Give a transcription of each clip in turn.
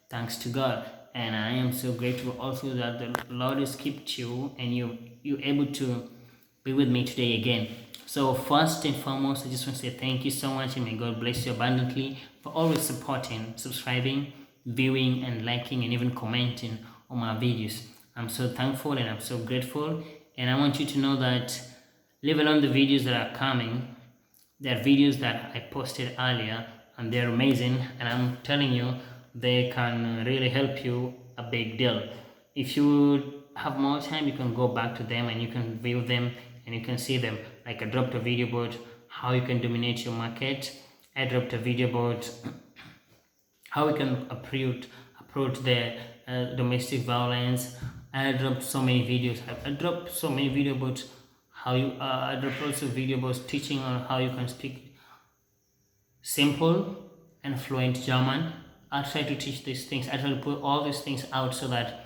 thanks to God. And I am so grateful also that the Lord has kept you and you're able to be with me today again. So first and foremost, I just want to say thank you so much and may God bless you abundantly for always supporting, subscribing, viewing and liking and even commenting on my videos. I'm so thankful and I'm so grateful. And I want you to know that leave alone the videos that are coming. There are videos that I posted earlier and they're amazing, and I'm telling you they can really help you a big deal. If you have more time, you can go back to them and you can view them and you can see them. Like I dropped a video about how you can dominate your market. I dropped a video about how we can approach the domestic violence. I dropped so many videos. I dropped so many videos about how you. I dropped also video about teaching on how you can speak simple and fluent German. I try to teach these things. I try to put all these things out so that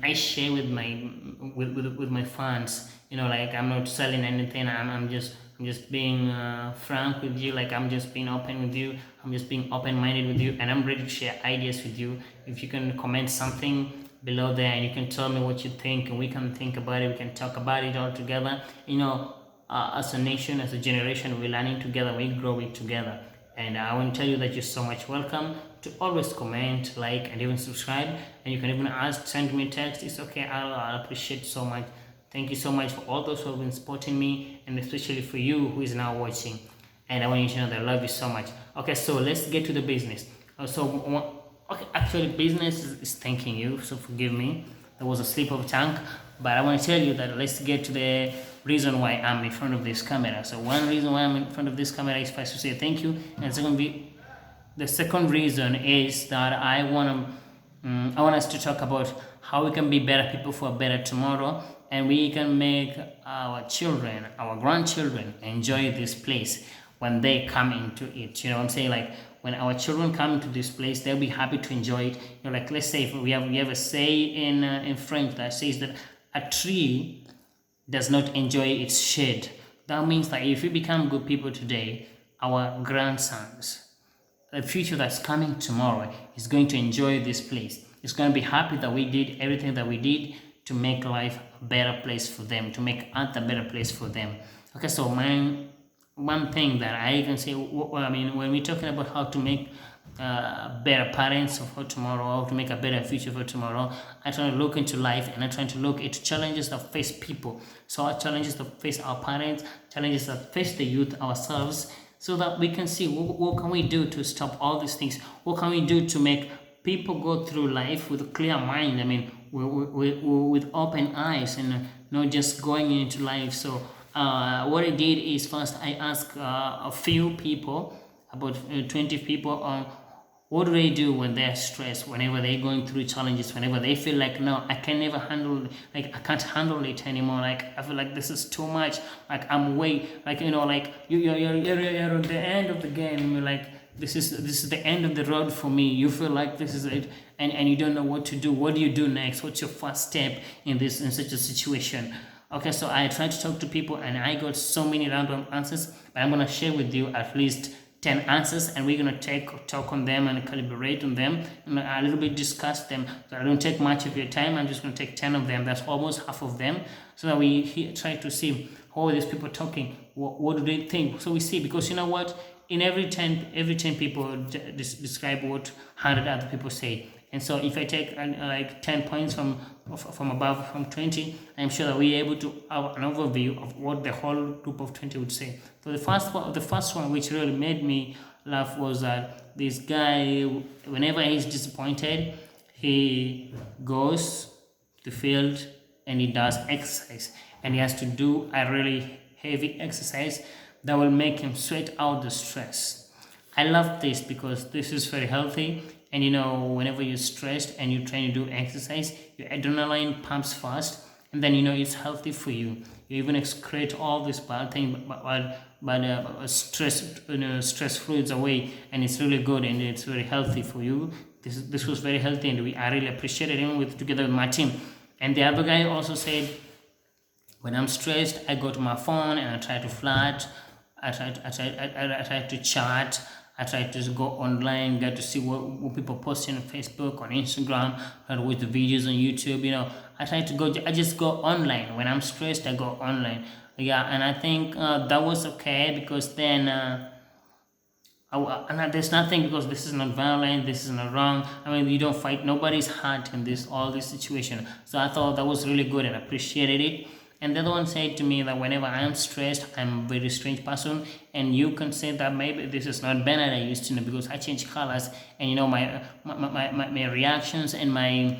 I share with with my fans. Like I'm not selling anything. I'm just being frank with you. Like I'm just being open with you. I'm just being open-minded with you, and I'm ready to share ideas with you. If you can comment something below there, and you can tell me what you think, and we can think about it. We can talk about it all together. As a nation, as a generation, we're learning together. We grow it together. And I want to tell you that you're so much welcome to always comment, like, and even subscribe. And you can even send me a text. It's okay. I'll appreciate so much. Thank you so much for all those who have been supporting me, and especially for you who is now watching. And I want you to know that I love you so much. Okay, so let's get to the business. Okay, actually, business is thanking you, so forgive me. There was a slip of tongue, but I want to tell you that let's get to the reason why I'm in front of this camera. So one reason why I'm in front of this camera is first to say thank you, and the second reason is that I want us to talk about how we can be better people for a better tomorrow, and we can make our children, our grandchildren, enjoy this place when they come into it. You know what I'm saying? Like when our children come into this place, they'll be happy to enjoy it. Like let's say if we have a say in French that says that a tree does not enjoy its shade. That means that if we become good people today, our grandsons, the future that's coming tomorrow, is going to enjoy this place. It's going to be happy that we did everything that we did to make life a better place for them, to make Earth a better place for them. Okay, so one thing that I can say, when we're talking about how to make better parents for tomorrow, how to make a better future for tomorrow, I try to look into life and I try to look at challenges that face people. So our challenges that face our parents, challenges that face the youth ourselves, so that we can see what can we do to stop all these things. What can we do to make people go through life with a clear mind? I mean, with open eyes and not just going into life. So what I did is first I asked a few people, about 20 people, on what do they do when they're stressed, whenever they're going through challenges, whenever they feel like, no, I can never handle, like I can't handle it anymore, like I feel like this is too much, like I'm way, like like you're on the end of the game, you're like, this is the end of the road for me. You feel like this is it, and you don't know what to do. What do you do next? What's your first step in such a situation? Okay, so I tried to talk to people and I got so many random answers, but I'm gonna share with you at least 10 answers, and we're gonna talk on them and calibrate on them and a little bit discuss them. So I don't take much of your time. I'm just gonna take 10 of them. That's almost half of them, so that we try to see how are these people talking. What do they think? So we see, because you know what? In every 10 people describe what 100 other people say. And so if I take like 10 points from above, from 20, I'm sure that we're able to have an overview of what the whole group of 20 would say. So the first one which really made me laugh was that this guy, whenever he's disappointed, he goes to the field and he does exercise, and he has to do a really heavy exercise that will make him sweat out the stress. I love this because this is very healthy, and whenever you're stressed and you're trying to do exercise, your adrenaline pumps fast, and then it's healthy for you. You even excrete all this bad thing, but stress fluids away, and it's really good and it's very healthy for you. This was very healthy, and I really appreciated him together with my team. And the other guy also said, when I'm stressed, I go to my phone and I try to flirt. I try to chat. I try to just go online, get to see what people posting on Facebook, on Instagram, try to watch the videos on YouTube. I just go online. When I'm stressed, I go online. Yeah, and I think that was okay because then. There's nothing because this is not violent, this is not wrong. I mean, you don't fight, nobody's hurt in all this situation. So I thought that was really good and appreciated it. And the other one said to me that whenever I am stressed, I'm a very strange person, and you can say that maybe this is not Bernard I used to know because I change colors, and my reactions and my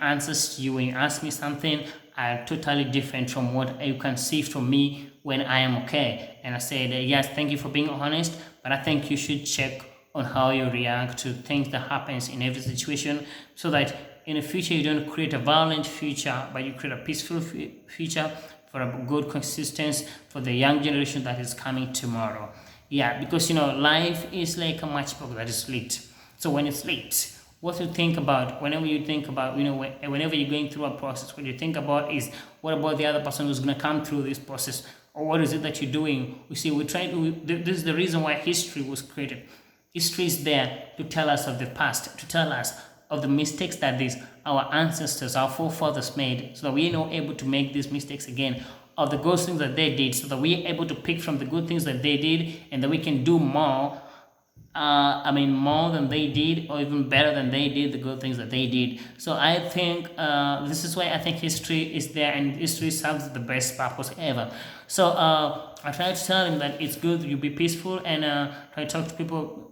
answers to you when you ask me something are totally different from what you can see from me when I am okay. And I said, yes, thank you for being honest, but I think you should check on how you react to things that happens in every situation so that in the future you don't create a violent future, but you create a peaceful future for a good consistency for the young generation that is coming tomorrow. Yeah, because life is like a matchbox that is lit. So when it's lit, what you think about whenever you think about whenever you're going through a process, what you think about is what about the other person who's going to come through this process, or what is it that you're doing. We see we try to this is the reason why history was created. History is there to tell us of the past, to tell us of the mistakes that our ancestors, our forefathers made, so that we are not able to make these mistakes again, of the good things that they did, so that we are able to pick from the good things that they did, and that we can do more. More than they did, or even better than they did, the good things that they did. So I think this is why I think history is there, and history serves the best purpose ever. So I try to tell him that it's good you be peaceful, and try to talk to people,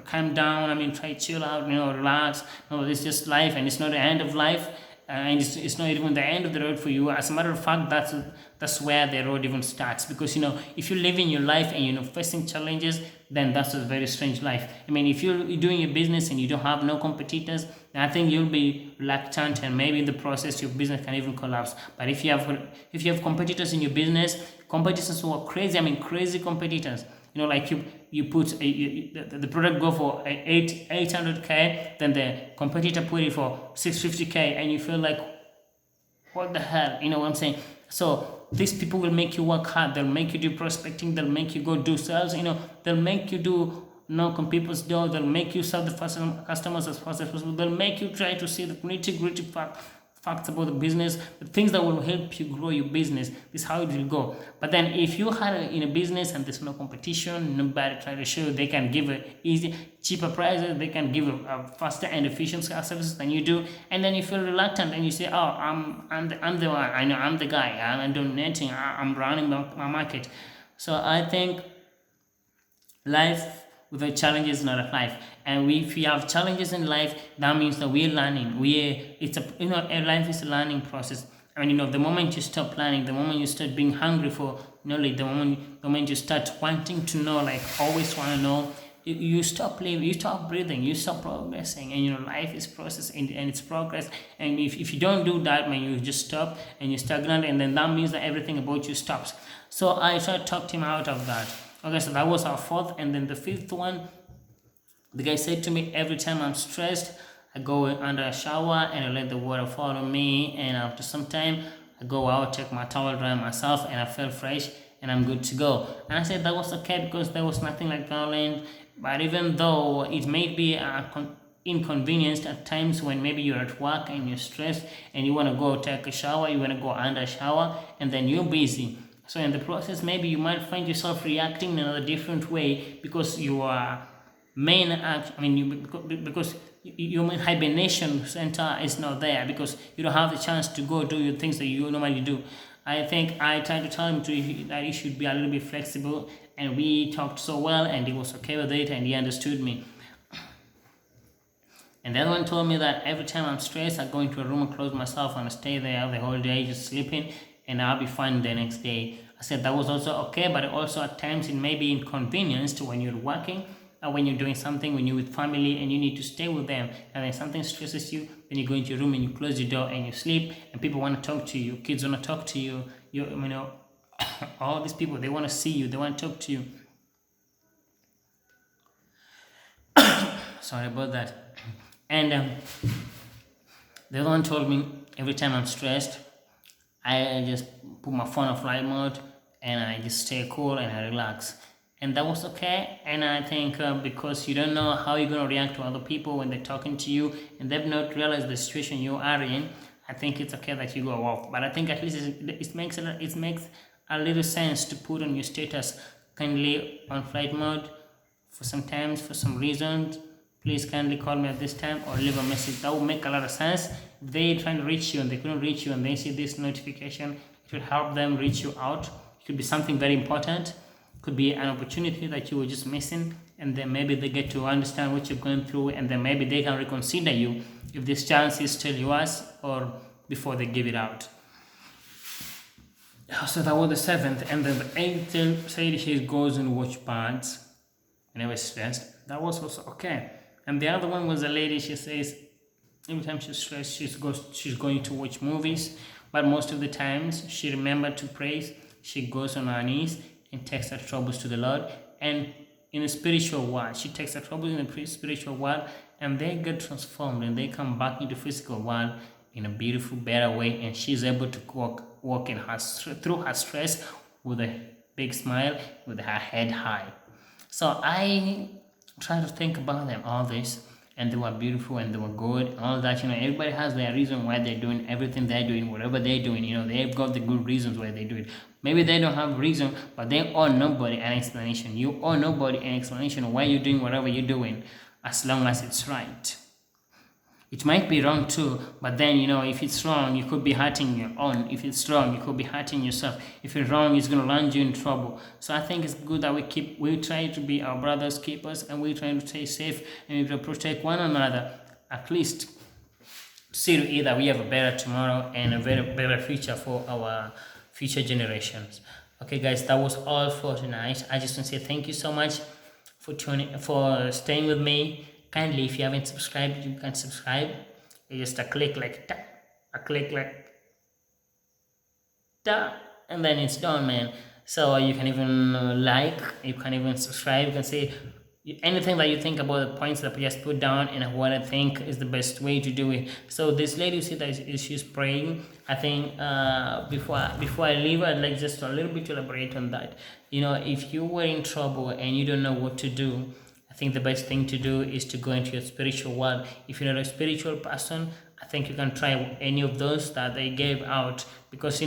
calm down. Try to chill out, relax. No, it's just life, and it's not the end of life. And it's not even the end of the road for you. As a matter of fact, that's where the road even starts. Because if you're living your life and facing challenges, then that's a very strange life. If you're doing your business and you don't have no competitors, then I think you'll be reluctant, and maybe in the process your business can even collapse. But if you have competitors in your business, competitors who are crazy, crazy competitors. Like you put the product go for 800k, then the competitor put it for 650k, and you feel like, what the hell? You know what I'm saying? So these people will make you work hard. They'll make you do prospecting. They'll make you go do sales. They'll make you do knock on people's door. They'll make you serve the customers as fast as possible. They'll make you try to see the nitty-gritty facts about the business, the things that will help you grow your business. This is how it will go. But then if you had in a business and there's no competition, nobody try to show you they can give cheaper prices, they can give a faster and efficient services than you do, and then you feel reluctant and you say, oh, I'm the one, I know I'm the guy, I'm dominating, I'm running my market. So I think life without challenges is not a life, and if we have challenges in life, that means that we're learning. Life is a learning process. The moment you stop learning, the moment you start being hungry for knowledge, the moment you start wanting to know, like always want to know, you stop living, you stop breathing, you stop progressing, and life is process and it's progress. And if you don't do that, man, you just stop and you're stagnant, and then that means that everything about you stops. So I try to talk him out of that. Okay, so that was our fourth, and then the fifth one, the guy said to me, every time I'm stressed, I go under a shower and I let the water fall on me, and after some time, I go out, take my towel, dry myself, and I feel fresh, and I'm good to go. And I said that was okay because there was nothing like violence, but even though it may be inconvenienced at times when maybe you're at work and you're stressed and you want to go take a shower, you want to go under a shower, and then you're busy. So in the process, maybe you might find yourself reacting in a different way because your main because your main hibernation center is not there, because you don't have the chance to go do your things that you normally do. I think I tried to tell him that he should be a little bit flexible, and we talked so well, and he was okay with it, and he understood me. And the other one told me that every time I'm stressed, I go into a room and close myself and stay there the whole day just sleeping, and I'll be fine the next day. I said that was also okay, but also at times it may be inconvenienced when you're working, or when you're doing something, when you're with family and you need to stay with them, and then something stresses you, then you go into your room and you close your door and you sleep, and people want to talk to you, kids want to talk to you, all these people, they want to see you, they want to talk to you. Sorry about that. And the other one told me every time I'm stressed, I just put my phone on flight mode and I just stay cool and I relax. and that was okay. And I think because you don't know how you're going to react to other people when they're talking to you and they've not realized the situation you are in, I think it's okay that you go off. But I think at least it makes a little sense to put on your status, kindly on flight mode for some times, for some reasons. Please kindly call me at this time or leave a message. That will make a lot of sense. If they trying to reach you and they couldn't reach you and they see this notification, it will help them reach you out. It could be something very important. It could be an opportunity that you were just missing, and then maybe they get to understand what you're going through, and then maybe they can reconsider you if this chance is still yours or before they give it out. So that was the 7th, and then the 8th said he goes and watch birds whenever stressed. That was also okay. And the other one was a lady. She says every time she's stressed, she's going to watch movies, but most of the times she remembered to pray. She goes on her knees and takes her troubles to the Lord. And in the spiritual world, she takes her troubles in the spiritual world, and they get transformed and they come back into physical world in a beautiful, better way. And she's able to walk in through her stress with a big smile, with her head high. So I try to think about them, all this, and they were beautiful and they were good, all that. Everybody has their reason why they're doing everything they're doing, whatever they're doing. They've got the good reasons why they do it. Maybe they don't have reason, but they owe nobody an explanation. You owe nobody an explanation why you're doing whatever you're doing, as long as it's right. It might be wrong too, but then if it's wrong, you could be hurting your own. If it's wrong, you could be hurting yourself. If it's wrong, it's going to land you in trouble. So I think it's good that we try to be our brother's keepers, and we try to stay safe and to protect one another, at least see to it that we have a better tomorrow and a better future for our future generations. Okay, guys, that was all for tonight. I just want to say thank you so much for staying with me. Kindly, if you haven't subscribed, you can subscribe. It's just a click like that, and then it's done, man. So you can even like, you can even subscribe. You can say anything that you think about the points that we just put down and what I think is the best way to do it. So this lady said that she's praying. I think before I leave, I'd like just a little bit to elaborate on that. If you were in trouble and you don't know what to do, I think the best thing to do is to go into your spiritual world. If you're not a spiritual person, I think you can try any of those that they gave out, because